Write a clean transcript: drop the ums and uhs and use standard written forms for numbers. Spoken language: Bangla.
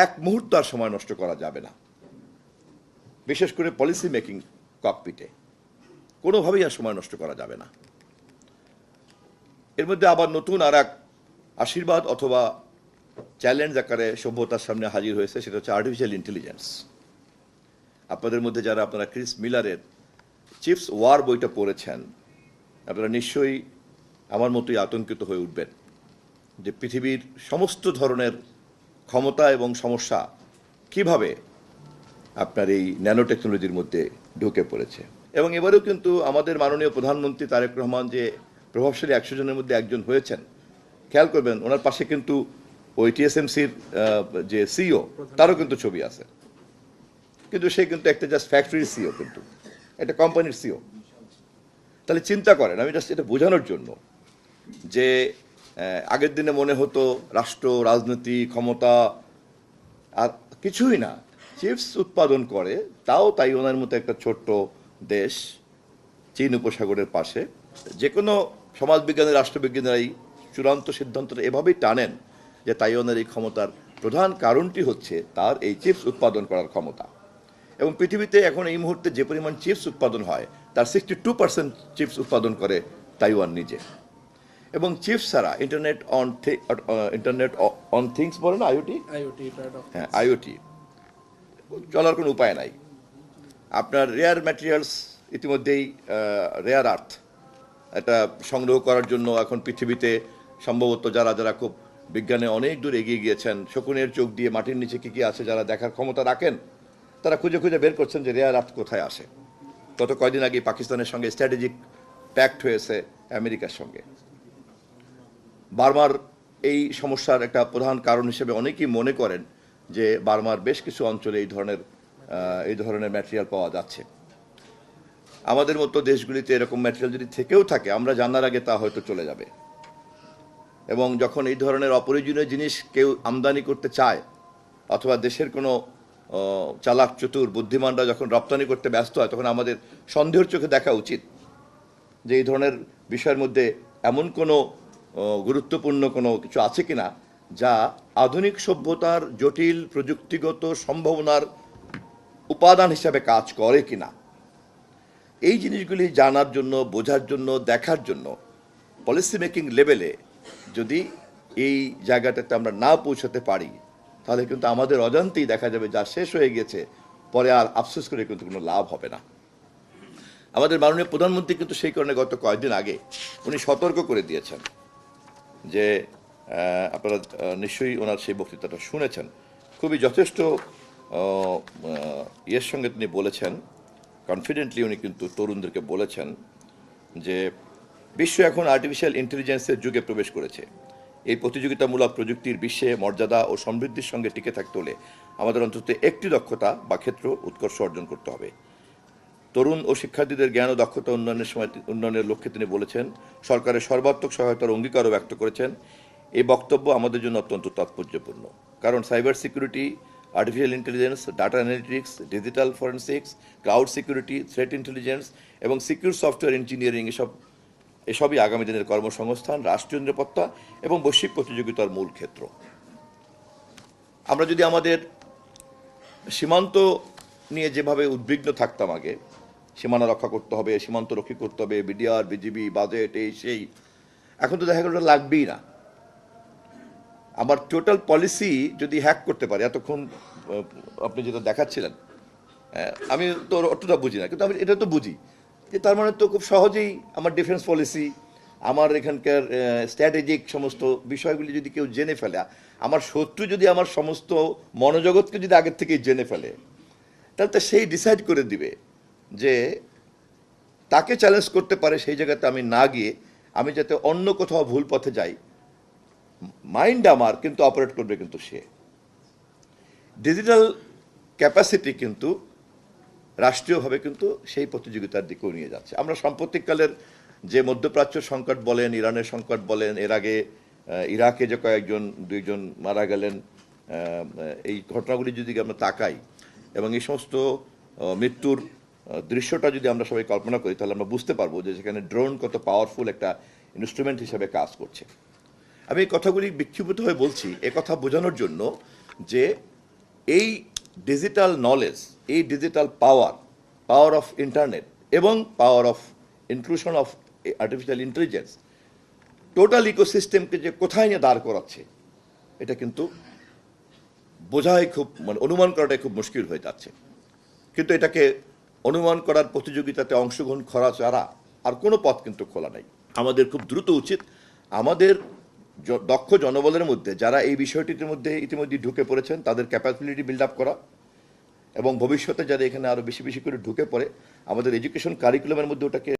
এক মুহূর্ত আর সময় নষ্ট করা যাবে না, বিশেষ করে পলিসি মেকিং ককপিটে কোনোভাবেই আর সময় নষ্ট করা যাবে না। এর মধ্যে আবার নতুন আর এক আশীর্বাদ অথবা চ্যালেঞ্জ আকারে সভ্যতার সামনে হাজির হয়েছে, সেটা হচ্ছে আর্টিফিশিয়াল ইন্টেলিজেন্স। আপনাদের মধ্যে যারা আপনারা ক্রিস মিলারের চিফস ওয়ার বইটা পড়েছেন, আপনারা নিশ্চয়ই আমার মতোই আতঙ্কিত হয়ে উঠবেন যে পৃথিবীর সমস্ত ধরনের ক্ষমতা এবং সমস্যা কিভাবে আপনার এই ন্যানো টেকনোলজির মধ্যে ঢুকে পড়েছে। এবং এবারেও কিন্তু আমাদের মাননীয় প্রধানমন্ত্রী তারেক রহমান যে প্রভাবশালী 100 জনের মধ্যে একজন হয়েছেন, খেয়াল করবেন ওনার পাশে কিন্তু ওই টিএসএমসির যে সিইও তারও কিন্তু ছবি আছে, কিন্তু সে কিন্তু একটা জাস্ট ফ্যাক্টরির সিইও, কিন্তু একটা কোম্পানির সিইও। তাহলে চিন্তা করেন, আমি জাস্ট এটা বোঝানোর জন্য যে আগের দিনে মনে হতো রাষ্ট্র, রাজনীতি, ক্ষমতা আর কিছুই না, চিপস উৎপাদন করে, তাও তাইওয়ানের মতো একটা ছোট্ট দেশ চীন উপসাগরের পাশে। যে কোনো সমাজবিজ্ঞানের, রাষ্ট্রবিজ্ঞানেরাই চূড়ান্ত সিদ্ধান্তটা এভাবেই টানেন যে তাইওয়ানের এই ক্ষমতার প্রধান কারণটি হচ্ছে তার এই চিপস উৎপাদন করার ক্ষমতা। এবং পৃথিবীতে এখন এই মুহূর্তে যে পরিমাণ চিপস উৎপাদন হয় তার 62% চিপস উৎপাদন করে তাইওয়ান নিজে। এবং চিপস ছাড়া ইন্টারনেট অন থিংস বলে না, আইওটি, হ্যাঁ আইওটি চলার কোনো উপায় নাই। আপনার রেয়ার ম্যাটেরিয়ালস ইতিমধ্যেই রেয়ার আর্থ এটা সংগ্রহ করার জন্য এখন পৃথিবীতে সম্ভবত যারা যারা খুব বিজ্ঞানে অনেক দূর এগিয়ে গিয়েছেন, শকুনের চোখ দিয়ে মাটির নিচে কী কী আছে যারা দেখার ক্ষমতা রাখেন, তারা খুঁজে খুঁজে বের করছেন যে রেয়ার আর্থ কোথায় আসে। গত কয়দিন আগে পাকিস্তানের সঙ্গে স্ট্র্যাটেজিক প্যাক্ট হয়েছে আমেরিকার সঙ্গে। বার্মার এই সমস্যার একটা প্রধান কারণ হিসেবে অনেকেই মনে করেন যে বার্মার বেশ কিছু অঞ্চলে এই ধরনের ম্যাটেরিয়াল পাওয়া যাচ্ছে। আমাদের মতো দেশগুলিতে এরকম ম্যাটেরিয়াল যদি থেকেও থাকে, আমরা জানার আগে তা হয়তো চলে যাবে। এবং যখন এই ধরনের অপ্রয়োজনীয় জিনিস কেউ আমদানি করতে চায়, অথবা দেশের কোনো চালাক চতুর বুদ্ধিমানরা যখন রপ্তানি করতে ব্যস্ত হয়, তখন আমাদের সন্দেহের চোখে দেখা উচিত যে এই ধরনের বিষয়ের মধ্যে এমন কোনো গুরুত্বপূর্ণ কোনো কিছু আছে কিনা যা আধুনিক সভ্যতার জটিল প্রযুক্তিগত সম্ভাবনার উপাদান হিসাবে কাজ করে কিনা। এই জিনিসগুলি জানার জন্য, বোঝার জন্য, দেখার জন্য পলিসি মেকিং লেভেলে যদি এই জায়গাটাতে আমরা না পৌঁছাতে পারি, তাহলে কিন্তু আমাদের অজান্তেই দেখা যাবে যা শেষ হয়ে গেছে, পরে আর আফসোস করে কিন্তু কোনো লাভ হবে না। আমাদের মাননীয় প্রধানমন্ত্রী কিন্তু সেই কারণে গত কয়েকদিন আগে উনি সতর্ক করে দিয়েছেন যে আপনারা নিশ্চয়ই ওনার সেই বক্তৃতাটা শুনেছেন, খুবই যথেষ্ট ইয়ের সঙ্গে তিনি বলেছেন, কনফিডেন্টলি উনি কিন্তু তরুণদেরকে বলেছেন যে বিশ্ব এখন আর্টিফিশিয়াল ইন্টেলিজেন্সের যুগে প্রবেশ করেছে। এই প্রতিযোগিতামূলক প্রযুক্তির বিশ্বে মর্যাদা ও সমৃদ্ধির সঙ্গে টিকে থাকতে হলে আমাদের অন্তত একটি দক্ষতা বা ক্ষেত্র উৎকর্ষ অর্জন করতে হবে। তরুণ ও শিক্ষার্থীদের জ্ঞান ও দক্ষতা উন্নয়নের লক্ষ্যে তিনি বলেছেন, সরকারের সর্বাত্মক সহায়তার অঙ্গীকারও ব্যক্ত করেছেন। এই বক্তব্য আমাদের জন্য অত্যন্ত তাৎপর্যপূর্ণ, কারণ cyber security, artificial intelligence, data analytics, digital forensics, cloud security, threat intelligence এবং সিকিউর সফটওয়্যার ইঞ্জিনিয়ারিং এসবই আগামী দিনের কর্মসংস্থান, রাষ্ট্রীয় নিরাপত্তা এবং বৈশ্বিক প্রতিযোগিতার মূল ক্ষেত্র। আমরা যদি আমাদের সীমান্ত নিয়ে যেভাবে উদ্বিগ্ন থাকতাম আগে, সীমানা রক্ষা করতে হবে, সীমান্ত রক্ষী করতে হবে, বিডিআর, বিজিবি, বাজেট, এই সেই, এখন তো দেখা গেল ওটা লাগবেই না। আমার টোটাল পলিসি যদি হ্যাক করতে পারে, এতক্ষণ আপনি যেটা দেখাচ্ছিলেন, আমি তো অতটা বুঝি না, কিন্তু আমি এটা তো বুঝি যে তার মানে তো খুব সহজেই আমার ডিফেন্স পলিসি, আমার এখানকার স্ট্র্যাটেজিক সমস্ত বিষয়গুলি যদি কেউ জেনে ফেলে, আমার শত্রু যদি আমার সমস্ত মনোজগৎকে যদি আগের থেকেই জেনে ফেলে, তাহলে তো সেই ডিসাইড করে দিবে যে তাকে চ্যালেঞ্জ করতে পারে সেই জায়গাতে আমি না গিয়ে আমি যাতে অন্য কোথাও ভুল পথে যাই, মাইন্ড আমার কিন্তু অপারেট করবে কিন্তু সে। ডিজিটাল ক্যাপাসিটি কিন্তু রাষ্ট্রীয়ভাবে কিন্তু সেই প্রতিযোগিতার দিকেও নিয়ে যাচ্ছে। আমরা সাম্প্রতিককালের যে মধ্যপ্রাচ্য সংকট বলেন, ইরানের সংকট বলেন, এর আগে ইরাকে যে দুইজন মারা গেলেন, এই ঘটনাগুলি যদি আমরা তাকাই এবং এই সমস্ত মৃত্যুর দৃশ্যটা যদি আমরা সবাই কল্পনা করি, তাহলে আমরা বুঝতে পারবো যে সেখানে ড্রোন কত পাওয়ারফুল একটা ইনস্ট্রুমেন্ট হিসেবে কাজ করছে। আমি এই কথাগুলি বিক্ষিপ্ত হয়ে বলছি, কথা বোঝানোর জন্য যে এই ডিজিটাল নলেজ, এই ডিজিটাল পাওয়ার অফ ইন্টারনেট এবং power of inclusion of artificial intelligence total ইকোসিস্টেমকে যে কোথায় নিয়ে দাঁড় করাচ্ছে, এটা কিন্তু বোঝাই খুব, মানে অনুমান করাটাই খুব মুশকিল হয়ে যাচ্ছে। কিন্তু এটাকে অনুমান করার প্রতিযোগিতাতে অংশগ্রহণ করা ছাড়া আর কোনো পথ কিন্তু খোলা নাই। আমাদের খুব দ্রুত উচিত আমাদের দক্ষ জনবলের মধ্যে যারা এই বিষয়টির মধ্যে ইতিমধ্যে ঢুকে পড়েছেন তাদের ক্যাপাবিলিটি বিল্ড আপ করা, এবং ভবিষ্যতে যারা এখানে আরও বেশি বেশি করে ঢুকে পড়ে আমাদের এডুকেশন কারিকুলামের মধ্যে ওটাকে